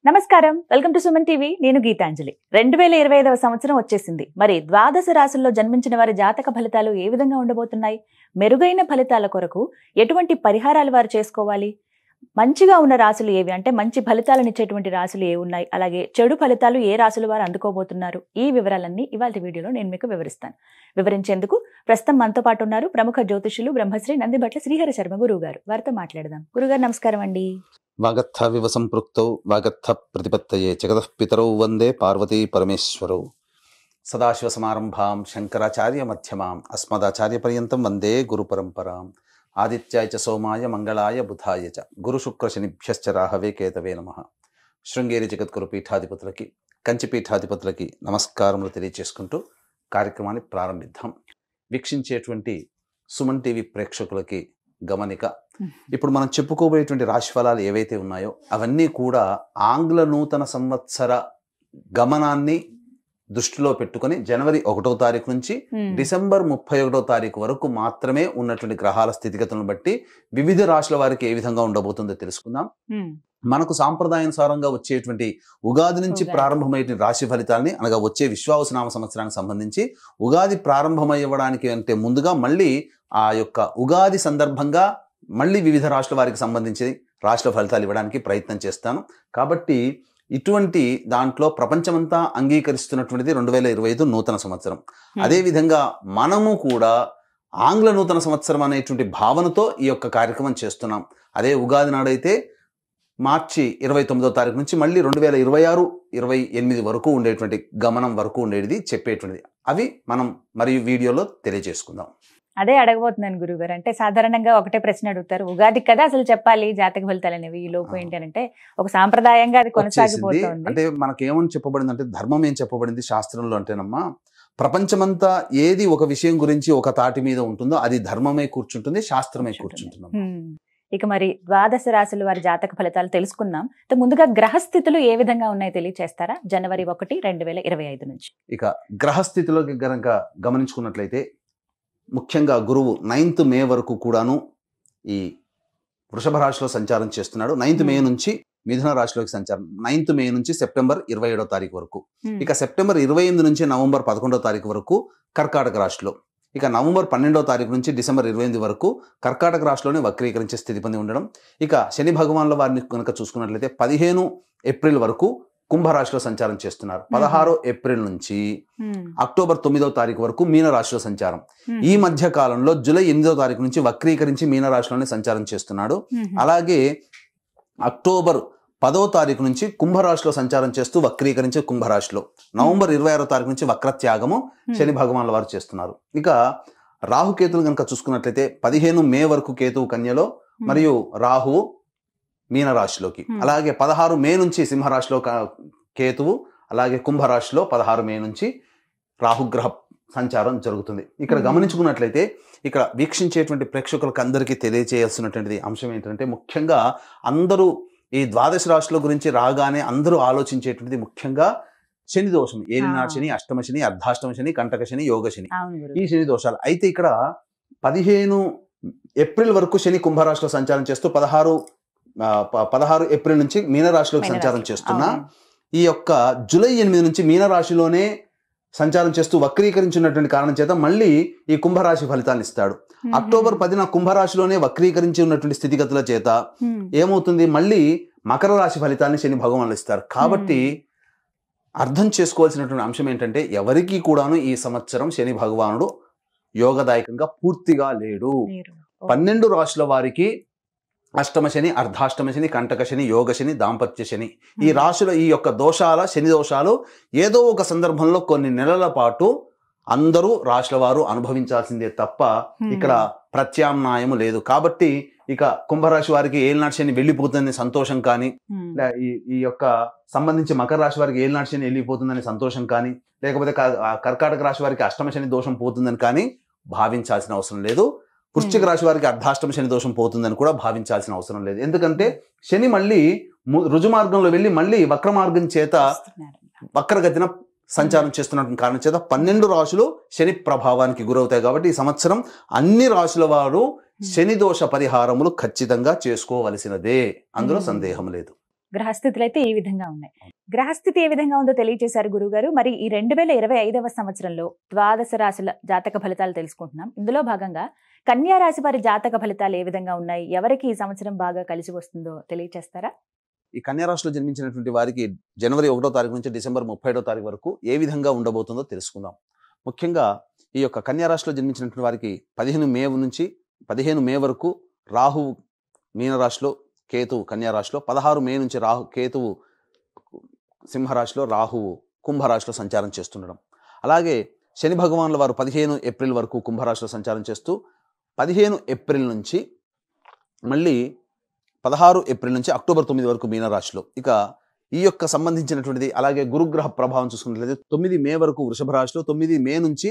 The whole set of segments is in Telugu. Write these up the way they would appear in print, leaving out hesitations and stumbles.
నమస్కారం, వెల్కమ్ టు సుమన్ టీవీ. నేను గీతాంజలి. 2025వ సంవత్సరం వచ్చేసింది. మరి ద్వాదశ రాశుల్లో జన్మించిన వారి జాతక ఫలితాలు ఏ విధంగా ఉండబోతున్నాయి? మెరుగైన ఫలితాల కొరకు ఎటువంటి పరిహారాలు వారు చేసుకోవాలి? మంచిగా ఉన్న రాశులు ఏవి, అంటే మంచి ఫలితాలను ఇచ్చేటువంటి రాశులు ఏ ఉన్నాయి, అలాగే చెడు ఫలితాలు ఏ రాశులు వారు అందుకోబోతున్నారు? ఈ వివరాలన్నీ ఇవాళ వీడియోలో నేను మీకు వివరిస్తాను. వివరించేందుకు ప్రస్తుతం మనతో పాటు ఉన్నారు ప్రముఖ జ్యోతిషులు బ్రహ్మశ్రీ నందిబట్ల శ్రీహరి శర్మ గురువు గారు. వారితో మాట్లాడదాం. గురుగారు నమస్కారం అండి. వాగర్థ వివ సంపృక్తౌ వాగర్థ ప్రతిపత్తయే జగతః పితరౌ వందే పార్వతీ పరమేశ్వరౌ. సదాశివ సమారంభాం శంకరాచార్య మధ్యమాం అస్మదాచార్య పర్యంతం వందే గురు పరంపరాం. ఆదిత్యాయ చ సోమాయ మంగళాయ బుధాయ చ గురు శుక్ర శనిభ్యశ్చ రాహవే కేతవే నమః. శృంగేరి జగద్గురు పీఠాధిపతులకి, కంచి పీఠాధిపతులకి నమస్కారములు తెలియజేసుకుంటూ కార్యక్రమాన్ని ప్రారంభిద్దాం. వీక్షించేటువంటి సుమన్ టీవీ ప్రేక్షకులకి గమనిక, ఇప్పుడు మనం చెప్పుకోబోయేటువంటి రాశి ఫలాలు ఏవైతే ఉన్నాయో అవన్నీ కూడా ఆంగ్ల నూతన సంవత్సర గమనాన్ని దృష్టిలో పెట్టుకొని జనవరి 1వ తారీఖు నుంచి డిసెంబర్ 31వ తారీఖు వరకు మాత్రమే ఉన్నటువంటి గ్రహాల స్థితిగతులను బట్టి వివిధ రాశుల వారికి ఏ విధంగా ఉండబోతుందో తెలుసుకుందాం. మనకు సాంప్రదాయానుసారంగా వచ్చేటువంటి ఉగాది నుంచి ప్రారంభమయ్యే రాశి ఫలితాలని, అనగా వచ్చే విశ్వావసునామ సంవత్సరానికి సంబంధించి ఉగాది ప్రారంభమయ్యడానికి అంటే ముందుగా మళ్ళీ ఆ యొక్క ఉగాది సందర్భంగా మళ్ళీ వివిధ రాష్ట్ర వారికి సంబంధించి రాష్ట్ర ఫలితాలు ఇవ్వడానికి ప్రయత్నం చేస్తాను. కాబట్టి ఇటువంటి దాంట్లో ప్రపంచమంతా అంగీకరిస్తున్నటువంటిది 2025 నూతన సంవత్సరం. అదేవిధంగా మనము కూడా ఆంగ్ల నూతన సంవత్సరం అనేటువంటి భావనతో ఈ యొక్క కార్యక్రమం చేస్తున్నాం. అదే ఉగాది నాడైతే మార్చి 29వ తారీఖు నుంచి మళ్ళీ 2026-28 వరకు ఉండేటువంటి గమనం వరకు ఉండేది చెప్పేటువంటిది. అవి మనం మరియు వీడియోలో తెలియజేసుకుందాం. అదే అడగబోతున్నాను గురుగారు. అంటే సాధారణంగా ఒకటే ప్రశ్న అడుగుతారు, ఉగాది కదా అసలు చెప్పాలి జాతక ఫలితాలు అనేవి, ఈ లోపు ఏంటి అంటే ఒక సాంప్రదాయంగా అది కొనసాగిపోతుంది. అంటే మనకేమని చెప్పబడింది అంటే, ధర్మం ఏం చెప్పబడింది శాస్త్రంలో అంటేనమ్మా, ప్రపంచమంతా ఏది ఒక విషయం గురించి ఒక తాటి మీద ఉంటుందో అది ధర్మమే కూర్చుంటుంది, శాస్త్రమే కూర్చుంటుంది. ఇక మరి ద్వాదశ రాశుల వారి జాతక ఫలితాలు తెలుసుకుందాం. ముందుగా గ్రహస్థితులు ఏ విధంగా ఉన్నాయో తెలియచేస్తారా? జనవరి 1, 2025 నుంచి. ఇక గ్రహస్థితిలోకి గనక గమనించుకున్నట్లయితే ముఖ్యంగా గురువు 9th మే వరకు కూడాను ఈ వృషభ రాశిలో సంచారం చేస్తున్నాడు. 9th మే నుంచి మిథున రాశిలోకి సంచారం, 9th మే నుంచి సెప్టెంబర్ 27వ తారీఖు వరకు. ఇక సెప్టెంబర్ 28 నుంచి నవంబర్ 11వ తారీఖు వరకు కర్కాటక రాశిలో. ఇక నవంబర్ 12వ తారీఖు నుంచి డిసెంబర్ 28 వరకు కర్కాటక రాశిలోనే వక్రీకరించే స్థితి పొంది ఉండడం. ఇక శని భగవాన్ల వారిని కనుక చూసుకున్నట్లయితే 15 ఏప్రిల్ వరకు కుంభరాశిలో సంచారం చేస్తున్నారు. 16 ఏప్రిల్ నుంచి అక్టోబర్ 9వ తారీఖు వరకు మీనరాశిలో సంచారం. ఈ మధ్య కాలంలో జూలై 8వ తారీఖు నుంచి వక్రీకరించి మీనరాశిలోనే సంచారం చేస్తున్నాడు. అలాగే అక్టోబర్ 10వ తారీఖు నుంచి కుంభరాశిలో సంచారం చేస్తూ వక్రీకరించి కుంభరాశిలో, నవంబర్ 26వ తారీఖు నుంచి వక్రత్యాగము శని భగవాన్ల వారు చేస్తున్నారు. ఇక రాహుకేతులు కనుక చూసుకున్నట్లయితే 15 మే వరకు కేతువు కన్యలో మరియు రాహువు మీనరాశిలోకి, అలాగే 16 మే నుంచి సింహరాశిలో కేతువు, అలాగే కుంభరాశిలో 16 మే నుంచి రాహుగ్రహ సంచారం జరుగుతుంది. ఇక్కడ గమనించుకున్నట్లయితే ఇక్కడ వీక్షించేటువంటి ప్రేక్షకులకు అందరికీ తెలియజేయాల్సినటువంటి అంశం ఏంటంటే, ముఖ్యంగా అందరూ ఈ ద్వాదశ రాశుల గురించి రాగానే అందరూ ఆలోచించేటువంటిది ముఖ్యంగా శని దోషం, ఏలినాడు శని, అష్టమ శని, అర్ధాష్టమ శని, కంటక శని, యోగ శని, ఈ శని దోషాలు. అయితే ఇక్కడ 15 ఏప్రిల్ వరకు శని కుంభరాశిలో సంచారం చేస్తూ 16 ఏప్రిల్ నుంచి మీనరాశిలోకి సంచారం చేస్తున్నా, ఈ యొక్క జూలై 8 నుంచి మీనరాశిలోనే సంచారం చేస్తూ వక్రీకరించినటువంటి కారణం చేత మళ్ళీ ఈ కుంభరాశి ఫలితాన్ని ఇస్తాడు. అక్టోబర్ 10న కుంభరాశిలోనే వక్రీకరించి ఉన్నటువంటి స్థితిగతుల చేత ఏమవుతుంది, మళ్ళీ మకర రాశి ఫలితాన్ని శని భగవానులు ఇస్తారు. కాబట్టి అర్థం చేసుకోవాల్సినటువంటి అంశం ఏంటంటే, ఎవరికి కూడాను ఈ సంవత్సరం శని భగవానుడు యోగదాయకంగా పూర్తిగా లేడు. 12 రాశుల వారికి అష్టమ శని, అర్ధాష్టమ శని, కంటక శని, యోగ శని, దాంపత్య శని, ఈ రాశుల ఈ యొక్క దోషాల శని దోషాలు ఏదో ఒక సందర్భంలో కొన్ని నెలల పాటు అందరూ రాశుల వారు అనుభవించాల్సిందే తప్ప ఇక్కడ ప్రత్యామ్నాయము లేదు. కాబట్టి ఇక కుంభరాశి వారికి ఏలినాటి శని వెళ్ళిపోతుందని సంతోషం కానీ, ఈ యొక్క సంబంధించి మకర రాశి వారికి ఏలినాటి శని వెళ్ళిపోతుందని సంతోషం కానీ, లేకపోతే కర్కాటక రాశి వారికి అష్టమ శని దోషం పోతుందని కానీ భావించాల్సిన అవసరం లేదు. వృశ్చిక రాశి వారికి అర్ధాష్టమ శని దోషం పోతుందని కూడా భావించాల్సిన అవసరం లేదు. ఎందుకంటే శని మళ్ళీ రుజుమార్గంలో వెళ్ళి మళ్ళీ వక్ర మార్గం చేత వక్రగతిన సంచారం చేస్తున్న కారణం చేత 12 రాశులు శని ప్రభావానికి గురవుతాయి. కాబట్టి ఈ సంవత్సరం అన్ని రాశుల వారు శని దోష పరిహారములు ఖచ్చితంగా చేసుకోవలసినదే, అందులో సందేహం లేదు. గ్రహస్థితులు అయితే ఈ విధంగా ఉన్నాయి. గ్రహస్థితి ఏ విధంగా ఉందో తెలియజేశారు గురువుగారు. మరి ఈ 2025వ సంవత్సరంలో ద్వాదశ రాశుల జాతక ఫలితాలు తెలుసుకుంటున్నాం. ఇందులో భాగంగా కన్యా రాశి వారి జాతక ఫలితాలు ఏ విధంగా ఉన్నాయి, ఎవరికి ఈ సంవత్సరం బాగా కలిసి వస్తుందో తెలియజేస్తారా? ఈ కన్యా రాశిలో జన్మించినటువంటి వారికి జనవరి 1వ తారీఖు నుంచి డిసెంబర్ 31వ తారీఖు వరకు ఏ విధంగా ఉండబోతుందో తెలుసుకుందాం. ముఖ్యంగా ఈ యొక్క కన్యా రాశిలో జన్మించినటువంటి వారికి 15 మే వరకు రాహువు మీనరాశిలో, కేతువు కన్యా రాశిలో, 16 మే నుంచి కేతువు సింహరాశిలో, రాహువు కుంభరాశిలో సంచారం చేస్తుండడం. అలాగే శని భగవానుల వారు 15 ఏప్రిల్ వరకు కుంభరాశిలో సంచారం చేస్తూ 15 ఏప్రిల్ నుంచి మళ్ళీ 16 ఏప్రిల్ నుంచి అక్టోబర్ 9 వరకు మీనరాశిలో. ఇక ఈ యొక్క సంబంధించినటువంటిది అలాగే గురుగ్రహ ప్రభావం చూసుకున్నట్లయితే 9 మే వరకు వృషభ రాశిలో, 9 మే నుంచి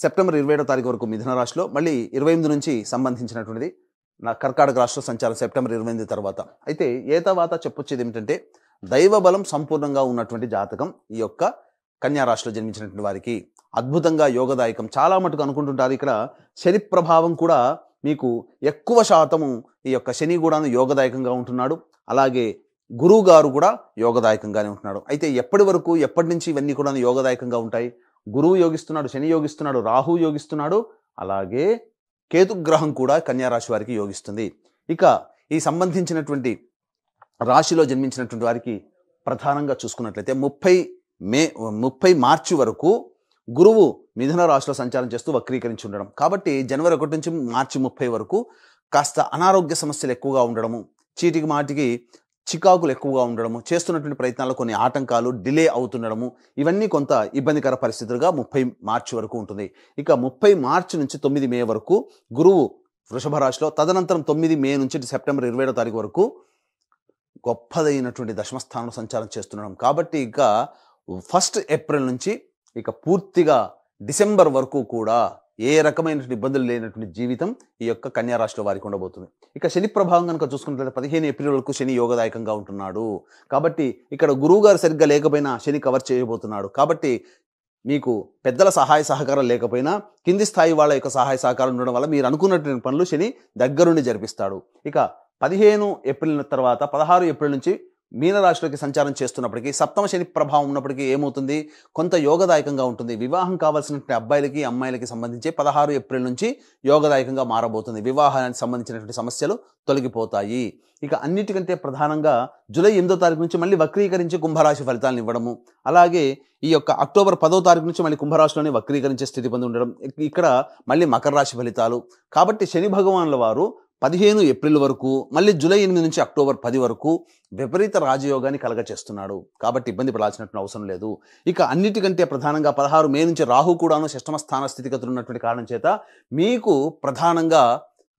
సెప్టెంబర్ 27వ తారీఖు వరకు మిథున రాశిలో, మళ్ళీ 28 నుంచి సంబంధించినటువంటిది కర్కాటక రాశిలో సంచారం సెప్టెంబర్ 28 తర్వాత. అయితే తర్వాత చెప్పొచ్చేది ఏమిటంటే దైవ బలం సంపూర్ణంగా ఉన్నటువంటి జాతకం ఈ యొక్క కన్యా రాశిలో జన్మించినటువంటి వారికి అద్భుతంగా యోగదాయకం. చాలా మటుకు అనుకుంటుంటారు ఇక్కడ శని ప్రభావం కూడా మీకు ఎక్కువ శాతము ఈ యొక్క శని కూడాను యోగదాయకంగా ఉంటున్నాడు, అలాగే గురువు గారు కూడా యోగదాయకంగానే ఉంటున్నాడు. అయితే ఎప్పటి నుంచి ఇవన్నీ కూడా యోగదాయకంగా ఉంటాయి? గురువు యోగిస్తున్నాడు, శని యోగిస్తున్నాడు, రాహు యోగిస్తున్నాడు, అలాగే కేతుగ్రహం కూడా కన్యా రాశి వారికి యోగిస్తుంది. ఇక ఈ సంబంధించినటువంటి రాశిలో జన్మించినటువంటి వారికి ప్రధానంగా చూసుకున్నట్లయితే 30 మార్చి వరకు గురువు మిథున రాశిలో సంచారం చేస్తూ వక్రీకరించి ఉండడం. కాబట్టి జనవరి 1 నుంచి మార్చి 30 వరకు కాస్త అనారోగ్య సమస్యలు ఎక్కువగా ఉండడము, చీటికి మాటికి చికాకులు ఎక్కువగా ఉండడము, చేస్తున్నటువంటి ప్రయత్నాల్లో కొన్ని ఆటంకాలు డిలే అవుతుండడము, ఇవన్నీ కొంత ఇబ్బందికర పరిస్థితులుగా 30 మార్చి వరకు ఉంటుంది. ఇక 30 మార్చి నుంచి 9 మే వరకు గురువు వృషభ రాశిలో, తదనంతరం 9 మే నుంచి సెప్టెంబర్ 27వ తారీఖు వరకు గొప్పదైనటువంటి దశమస్థానంలో సంచారం చేస్తుండడం. కాబట్టి ఇక 1 ఏప్రిల్ నుంచి ఇక పూర్తిగా డిసెంబర్ వరకు కూడా ఏ రకమైనటువంటి ఇబ్బందులు లేనటువంటి జీవితం ఈ యొక్క కన్యా రాశిలో వారికి ఉండబోతుంది. ఇక శని ప్రభావం కనుక చూసుకున్నట్లయితే 15 ఏప్రిల్ వరకు శని యోగదాయకంగా ఉంటున్నాడు. కాబట్టి ఇక్కడ గురువు గారు సరిగ్గా లేకపోయినా శని కవర్ చేయబోతున్నాడు. కాబట్టి మీకు పెద్దల సహాయ సహకారం లేకపోయినా కింది స్థాయి వాళ్ళ యొక్క సహాయ సహకారం ఉండడం వల్ల మీరు అనుకున్నటువంటి పనులు శని దగ్గరుండి జరిపిస్తాడు. ఇక 15 ఏప్రిల్ తర్వాత 16 ఏప్రిల్ నుంచి మీనరాశిలోకి సంచారం చేస్తున్నప్పటికీ సప్తమ శని ప్రభావం ఉన్నప్పటికీ ఏమవుతుంది, కొంత యోగదాయకంగా ఉంటుంది. వివాహం కావాల్సినటువంటి అబ్బాయిలకి అమ్మాయిలకి సంబంధించి 16 ఏప్రిల్ నుంచి యోగదాయకంగా మారబోతుంది. వివాహానికి సంబంధించినటువంటి సమస్యలు తొలగిపోతాయి. ఇక అన్నిటికంటే ప్రధానంగా జూలై 8వ తారీఖు నుంచి మళ్ళీ వక్రీకరించి కుంభరాశి ఫలితాలను ఇవ్వడము, అలాగే ఈ యొక్క అక్టోబర్ 10వ తారీఖు నుంచి మళ్ళీ కుంభరాశిలోనే వక్రీకరించే స్థితి పొంది ఉండడం, ఇక్కడ మళ్ళీ మకర రాశి ఫలితాలు. కాబట్టి శని భగవానుల వారు 15 ఏప్రిల్ వరకు, మళ్ళీ జూలై 8 నుంచి అక్టోబర్ 10 వరకు విపరీత రాజయోగాన్ని కలగచేస్తున్నాడు. కాబట్టి ఇబ్బంది పడాల్సినటువంటి అవసరం లేదు. ఇక అన్నిటికంటే ప్రధానంగా 16 మే నుంచి రాహు కూడాను షష్టమ స్థాన స్థితిగతులు ఉన్నటువంటి కారణం చేత మీకు ప్రధానంగా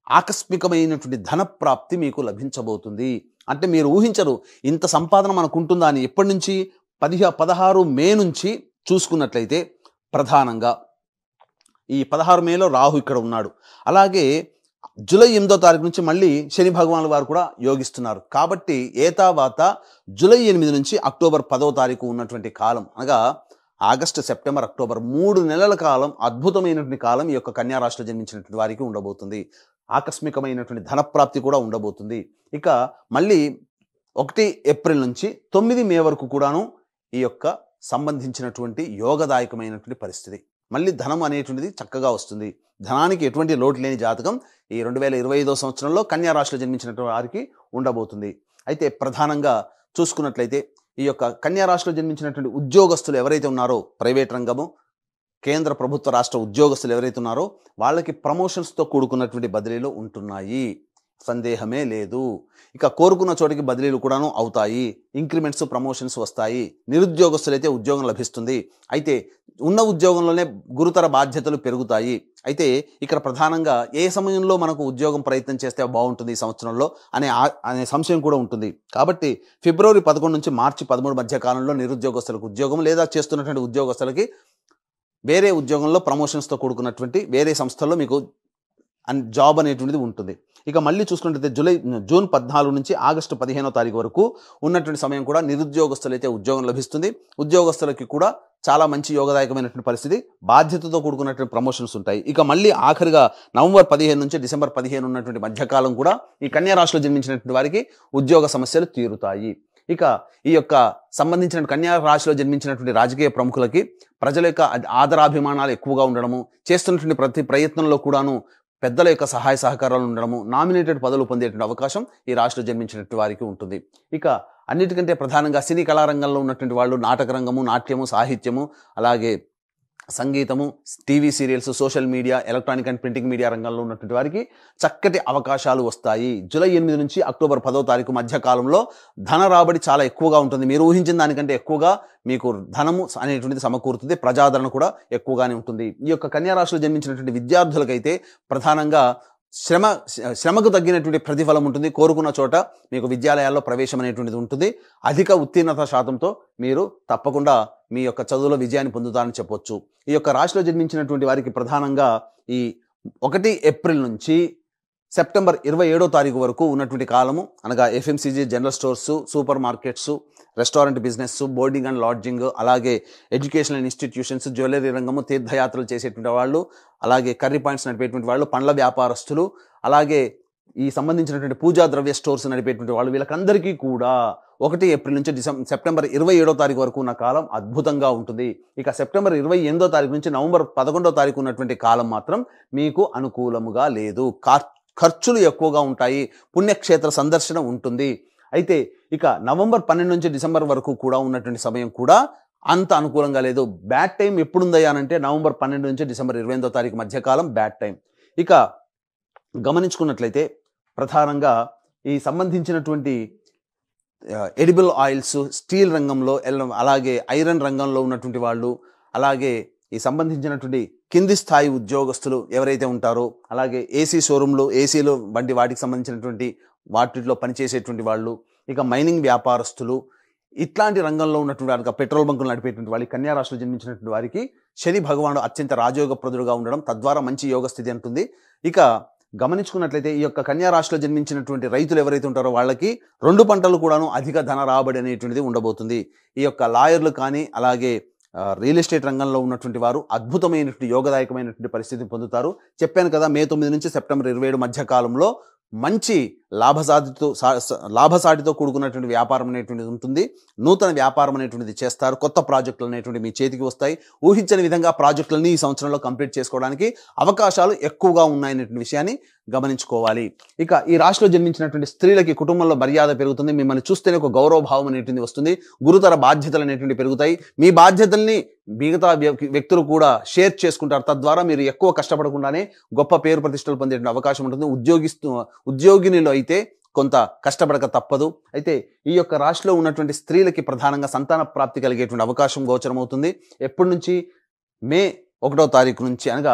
ఆకస్మికమైనటువంటి ధన ప్రాప్తి మీకు లభించబోతుంది. అంటే మీరు ఊహించరు ఇంత సంపాదన మనకు ఉంటుందా అని. ఎప్పటి నుంచి 16 మే నుంచి చూసుకున్నట్లయితే ప్రధానంగా ఈ 16 మేలో రాహు ఇక్కడ ఉన్నాడు. అలాగే జూలై 8వ తారీఖు నుంచి మళ్ళీ శని భగవానుల వారు కూడా యోగిస్తున్నారు. కాబట్టి ఏతావాత జూలై 8 నుంచి అక్టోబర్ 10వ తారీఖు ఉన్నటువంటి కాలం, అనగా ఆగస్టు, సెప్టెంబర్, అక్టోబర్ 3 నెలల కాలం అద్భుతమైనటువంటి కాలం ఈ యొక్క కన్యా రాశిలో జన్మించినటువంటి వారికి ఉండబోతుంది. ఆకస్మికమైనటువంటి ధనప్రాప్తి కూడా ఉండబోతుంది. ఇక మళ్ళీ 1 ఏప్రిల్ నుంచి 9 మే వరకు కూడాను ఈ యొక్క సంబంధించినటువంటి యోగదాయకమైనటువంటి పరిస్థితి. మళ్ళీ ధనం అనేటువంటిది చక్కగా వస్తుంది. ధనానికి ఎటువంటి లోటు లేని జాతకం ఈ 2025వ సంవత్సరంలో కన్యా రాశిలో జన్మించినటువంటి వారికి ఉండబోతుంది. అయితే ప్రధానంగా చూసుకున్నట్లయితే ఈ యొక్క కన్యా రాశిలో జన్మించినటువంటి ఉద్యోగస్తులు ఎవరైతే ఉన్నారో, ప్రైవేట్ రంగము, కేంద్ర ప్రభుత్వ రాష్ట్ర ఉద్యోగస్తులు ఎవరైతే ఉన్నారో వాళ్ళకి ప్రమోషన్స్తో కూడుకున్నటువంటి బదిలీలు ఉంటున్నాయి, సందేహమే లేదు. ఇక కోరుకున్న చోటికి బదిలీలు కూడాను అవుతాయి, ఇంక్రిమెంట్స్, ప్రమోషన్స్ వస్తాయి. నిరుద్యోగస్తులైతే ఉద్యోగం లభిస్తుంది. అయితే ఉన్న ఉద్యోగంలోనే గురుతర బాధ్యతలు పెరుగుతాయి. అయితే ఇక్కడ ప్రధానంగా ఏ సమయంలో మనకు ఉద్యోగం ప్రయత్నం చేస్తే బాగుంటుంది ఈ సంవత్సరంలో అనే సంశయం కూడా ఉంటుంది. కాబట్టి ఫిబ్రవరి 11 నుంచి మార్చి 13 మధ్య కాలంలో నిరుద్యోగస్తులకు ఉద్యోగం, లేదా చేస్తున్నటువంటి ఉద్యోగస్తులకి వేరే ఉద్యోగంలో ప్రమోషన్స్తో కూడుకున్నటువంటి వేరే సంస్థల్లో మీకు జాబ్ అనేటువంటిది ఉంటుంది. ఇక మళ్ళీ చూసుకుంటే జూన్ 14 నుంచి ఆగస్టు 15వ తారీఖు వరకు ఉన్నటువంటి సమయం కూడా నిరుద్యోగస్తులైతే ఉద్యోగం లభిస్తుంది. ఉద్యోగస్తులకి కూడా చాలా మంచి యోగదాయకమైనటువంటి పరిస్థితి, బాధ్యతతో కూడుకున్నటువంటి ప్రమోషన్స్ ఉంటాయి. ఇక మళ్ళీ ఆఖరిగా నవంబర్ 15 నుంచి డిసెంబర్ 15 ఉన్నటువంటి మధ్యకాలం కూడా ఈ కన్యా రాశిలో జన్మించినటువంటి వారికి ఉద్యోగ సమస్యలు తీరుతాయి. ఇక ఈ యొక్క సంబంధించిన కన్యా రాశిలో జన్మించినటువంటి రాజకీయ ప్రముఖులకి ప్రజల యొక్క ఆదరాభిమానాలు ఎక్కువగా ఉండడము, చేస్తున్నటువంటి ప్రతి ప్రయత్నంలో కూడాను పెద్దల యొక్క సహాయ సహకారాలు ఉండడము, నామినేటెడ్ పదవులు పొందేటువంటి అవకాశం ఈ రాశిలో జన్మించినటువంటి వారికి ఉంటుంది. ఇక అన్నిటికంటే ప్రధానంగా సినీ కళారంగంలో ఉన్నటువంటి వాళ్ళు నాటక రంగము, నాట్యము, సాహిత్యము, అలాగే సంగీతము, TV serials, social media, electronic and printing media రంగంలో ఉన్నటువంటి వారికి చక్కటి అవకాశాలు వస్తాయి. జూలై 8 నుంచి అక్టోబర్ 10వ తారీఖు మధ్య కాలంలో ధన రాబడి చాలా ఎక్కువగా ఉంటుంది. మీరు ఊహించిన దానికంటే ఎక్కువగా మీకు ధనము అనేటువంటిది సమకూరుతుంది. ప్రజాదరణ కూడా ఎక్కువగానే ఉంటుంది. ఈ యొక్క కన్యా రాశిలో జన్మించినటువంటి విద్యార్థులకైతే ప్రధానంగా శ్రమకు తగ్గినటువంటి ప్రతిఫలం ఉంటుంది. కోరుకున్న చోట మీకు విద్యాలయాల్లో ప్రవేశం అనేటువంటిది ఉంటుంది. అధిక ఉత్తీర్ణత శాతంతో మీరు తప్పకుండా మీ యొక్క చదువులో విజయాన్ని పొందుతారని చెప్పొచ్చు. ఈ యొక్క రాశిలో జన్మించినటువంటి వారికి ప్రధానంగా ఈ 1 ఏప్రిల్ నుంచి సెప్టెంబర్ 27వ తారీఖు వరకు ఉన్నటువంటి కాలము, అనగా FMCG, general stores, super markets, restaurant business, boarding and lodging, అలాగే ఎడ్యుకేషనల్ ఇన్స్టిట్యూషన్స్, జ్యువెలరీ రంగము, తీర్థయాత్రలు చేసేటువంటి వాళ్ళు, అలాగే కర్రీ పాయింట్స్ నడిపేటువంటి వాళ్ళు, పండ్ల వ్యాపారస్తులు, అలాగే ఈ సంబంధించినటువంటి పూజా ద్రవ్య స్టోర్స్ నడిపేటువంటి వాళ్ళు, వీళ్ళకందరికీ కూడా 1 ఏప్రిల్ నుంచి సెప్టెంబర్ 27వ తారీఖు వరకు ఉన్న కాలం అద్భుతంగా ఉంటుంది. ఇక సెప్టెంబర్ 28వ తారీఖు నుంచి నవంబర్ 11వ తారీఖు ఉన్నటువంటి కాలం మాత్రం మీకు అనుకూలముగా లేదు. ఖర్చులు ఎక్కువగా ఉంటాయి. పుణ్యక్షేత్ర సందర్శన ఉంటుంది. అయితే ఇక నవంబర్ 12 నుంచి డిసెంబర్ వరకు కూడా ఉన్నటువంటి సమయం కూడా అంత అనుకూలంగా లేదు. బ్యాడ్ టైం ఎప్పుడుందయ్యా అంటే నవంబర్ 12 నుంచి డిసెంబర్ 28వ తారీఖు మధ్యకాలం బ్యాడ్ టైం. ఇక గమనించుకున్నట్లయితే ప్రధానంగా ఈ సంబంధించినటువంటి ఎడిబుల్ ఆయిల్స్, స్టీల్ రంగంలో, అలాగే ఐరన్ రంగంలో ఉన్నటువంటి వాళ్ళు, అలాగే ఈ సంబంధించినటువంటి కింది స్థాయి ఉద్యోగస్తులు ఎవరైతే ఉంటారో, అలాగే ఏసీ షోరూంలు, ఏసీలు వంటి వాటికి సంబంధించినటువంటి వాటిలో పనిచేసేటువంటి వాళ్ళు, ఇక మైనింగ్ వ్యాపారస్తులు, ఇట్లాంటి రంగంలో ఉన్నటువంటి వారికి, పెట్రోల్ బంకులు నడిపేటువంటి వాళ్ళకి, కన్యా రాశిలో జన్మించినటువంటి వారికి శని భగవానుడు అత్యంత రాజయోగప్రదుడుగా ఉండడం తద్వారా మంచి యోగ స్థితి ఉంటుంది. ఇక గమనించుకున్నట్లయితే ఈ యొక్క కన్యా రాశిలో జన్మించినటువంటి రైతులు ఎవరైతే ఉంటారో వాళ్ళకి 2 పంటలు కూడాను అధిక ధన రాబడి అనేటువంటిది ఉండబోతుంది. ఈ యొక్క లాయర్లు కానీ, అలాగే రియల్ ఎస్టేట్ రంగంలో ఉన్నటువంటి వారు అద్భుతమైనటువంటి యోగదాయకమైనటువంటి పరిస్థితిని పొందుతారు. చెప్పాను కదా, మే 9 నుంచి సెప్టెంబర్ 27 మధ్య కాలంలో మంచి లాభసాటితో కూడుకున్నటువంటి వ్యాపారం అనేటువంటిది ఉంటుంది. నూతన వ్యాపారం అనేటువంటిది చేస్తారు. కొత్త ప్రాజెక్టులు అనేటువంటివి మీ చేతికి వస్తాయి. ఊహించని విధంగా ప్రాజెక్టులని ఈ సంవత్సరంలో కంప్లీట్ చేసుకోవడానికి అవకాశాలు ఎక్కువగా ఉన్నాయనేటువంటి విషయాన్ని గమనించుకోవాలి. ఇక ఈ రాశిలో జన్మించినటువంటి స్త్రీలకి కుటుంబంలో మర్యాద పెరుగుతుంది. మిమ్మల్ని చూస్తేనే ఒక గౌరవభావం అనేటువంటిది వస్తుంది. గురుతర బాధ్యతలు అనేటువంటి పెరుగుతాయి. మీ బాధ్యతల్ని మిగతా వ్యక్తులు కూడా షేర్ చేసుకుంటారు. తద్వారా మీరు ఎక్కువ కష్టపడకుండానే గొప్ప పేరు ప్రతిష్టలు పొందే అవకాశం ఉంటుంది. ఉద్యోగినిలో అయితే కొంత కష్టపడక తప్పదు. అయితే ఈ యొక్క రాశిలో ఉన్నటువంటి స్త్రీలకి ప్రధానంగా సంతాన ప్రాప్తి కలిగేటువంటి అవకాశం గోచరమవుతుంది. ఎప్పటి నుంచి? మే 1వ తారీఖు నుంచి, అనగా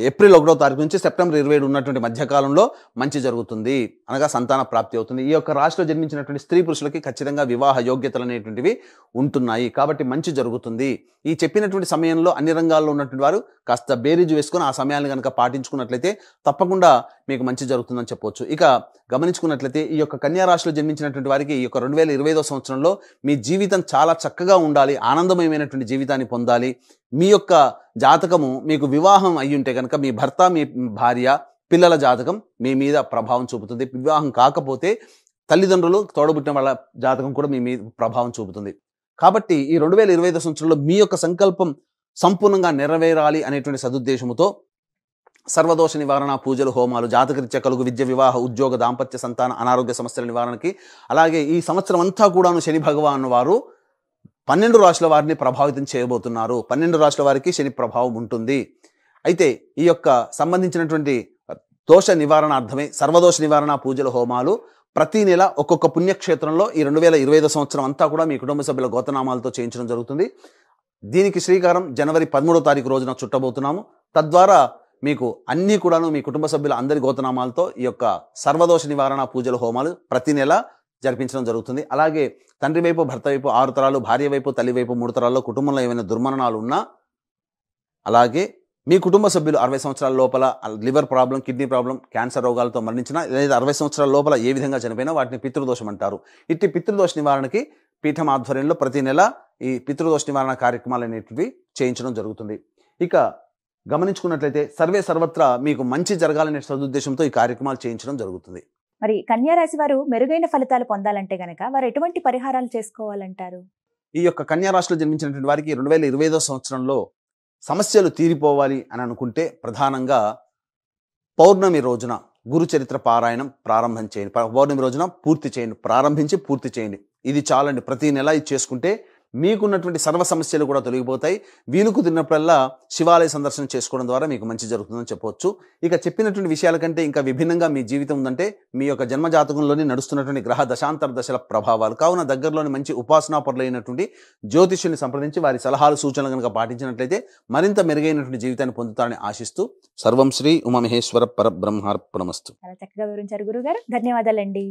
ఏప్రిల్ 1వ తారీఖు నుంచి సెప్టెంబర్ 27 ఉన్నటువంటి మధ్యకాలంలో మంచి జరుగుతుంది, అనగా సంతాన ప్రాప్తి అవుతుంది. ఈ యొక్క రాశిలో జన్మించినటువంటి స్త్రీ పురుషులకి ఖచ్చితంగా వివాహ యోగ్యతలు అనేటువంటివి ఉంటున్నాయి. కాబట్టి మంచి జరుగుతుంది. ఈ చెప్పినటువంటి సమయంలో అన్ని రంగాల్లో ఉన్నటువంటి వారు కాస్త బేరీజు వేసుకొని ఆ సమయాన్ని కనుక పాటించుకున్నట్లయితే తప్పకుండా మీకు మంచి జరుగుతుందని చెప్పవచ్చు. ఇక గమనించుకున్నట్లయితే ఈ యొక్క కన్యా రాశిలో జన్మించినటువంటి వారికి ఈ యొక్క 2025వ సంవత్సరంలో మీ జీవితం చాలా చక్కగా ఉండాలి, ఆనందమయమైనటువంటి జీవితాన్ని పొందాలి. మీ యొక్క జాతకము మీకు వివాహం అయ్యుంటే కనుక మీ భర్త, మీ భార్య, పిల్లల జాతకం మీ మీద ప్రభావం చూపుతుంది. వివాహం కాకపోతే తల్లిదండ్రులు, తోడబుట్టిన వాళ్ళ జాతకం కూడా మీ మీద ప్రభావం చూపుతుంది. కాబట్టి ఈ 2025 సంవత్సరంలో మీ యొక్క సంకల్పం సంపూర్ణంగా నెరవేరాలి అనేటువంటి సదుద్దేశముతో సర్వదోష నివారణ పూజలు, హోమాలు, జాతకరీత్యా కలుగు విద్య, వివాహ, ఉద్యోగ, దాంపత్య, సంతాన, అనారోగ్య సమస్యల నివారణకి, అలాగే ఈ సంవత్సరం అంతా కూడాను శని భగవాను వారు 12 రాశుల వారిని ప్రభావితం చేయబోతున్నారు. 12 రాశుల వారికి శని ప్రభావం ఉంటుంది. అయితే ఈ యొక్క సంబంధించినటువంటి దోష నివారణార్థమై సర్వదోష నివారణ పూజల, హోమాలు ప్రతి నెల ఒక్కొక్క పుణ్యక్షేత్రంలో ఈ 2025 సంవత్సరం అంతా కూడా మీ కుటుంబ సభ్యుల గోతనామాలతో చేయించడం జరుగుతుంది. దీనికి శ్రీకారం జనవరి 13వ తారీఖు రోజున చుట్టబోతున్నాము. తద్వారా మీకు అన్నీ కూడాను మీ కుటుంబ సభ్యుల అందరి గోతనామాలతో ఈ యొక్క సర్వదోష నివారణ పూజల, హోమాలు ప్రతి నెల జరిపించడం జరుగుతుంది. అలాగే తండ్రి వైపు, భర్త వైపు 6 తరాలు, భార్య వైపు, తల్లి వైపు 3 తరాల్లో కుటుంబంలో ఏమైనా దుర్మరణాలు ఉన్నా, అలాగే మీ కుటుంబ సభ్యులు 60 సంవత్సరాల లోపల liver problem, kidney problem, cancer రోగాలతో మరణించిన, లేదా 60 సంవత్సరాల లోపల ఏ విధంగా చనిపోయినా వాటిని పితృదోషం అంటారు. ఇట్టి పితృదోష నివారణకి పీఠం ఆధ్వర్యంలో ప్రతి నెల ఈ పితృదోష నివారణ కార్యక్రమాలు అనేటివి చేయించడం జరుగుతుంది. ఇక గమనించుకున్నట్లయితే సర్వత్రా మీకు మంచి జరగాలనే సదుద్దేశంతో ఈ కార్యక్రమాలు చేయించడం జరుగుతుంది. మరి కన్యా రాశి వారు మెరుగైన ఫలితాలు పొందాలంటే గనక వారు ఎటువంటి పరిహారాలు చేసుకోవాలంటారు? ఈ యొక్క కన్యా రాశిలో జన్మించినటువంటి వారికి 2025వ సంవత్సరంలో సమస్యలు తీరిపోవాలి అని అనుకుంటే ప్రధానంగా పౌర్ణమి రోజున గురు చరిత్ర పారాయణం ప్రారంభం చేయండి. పౌర్ణమి రోజున పూర్తి చేయండి, ప్రారంభించి పూర్తి చేయండి. ఇది చాలండి. ప్రతి నెల ఇది చేసుకుంటే మీకున్నటువంటి సర్వ సమస్యలు కూడా తొలగిపోతాయి. వీలు కుదిరినప్పుడల్లా శివాలయ సందర్శనం చేసుకోవడం ద్వారా మీకు మంచి జరుగుతుందని చెప్పవచ్చు. ఇక చెప్పినటువంటి విషయాల కంటే ఇంకా విభిన్నంగా మీ జీవితం ఉందంటే మీ యొక్క జన్మజాతకంలోని నడుస్తున్నటువంటి గ్రహ దశాంతర దశల ప్రభావాలు. కావున దగ్గరలోని మంచి ఉపాసనాపరులైనటువంటి జ్యోతిష్యుని సంప్రదించి వారి సలహాలు సూచనలు కనుక పాటించినట్లయితే మరింత మెరుగైనటువంటి జీవితాన్ని పొందుతారని ఆశిస్తూ సర్వం శ్రీ ఉమామహేశ్వర పరబ్రహ్మార్పణమస్తు. చాలా చక్కగా వివరించారు గురుగారు. ధన్యవాదాలండి.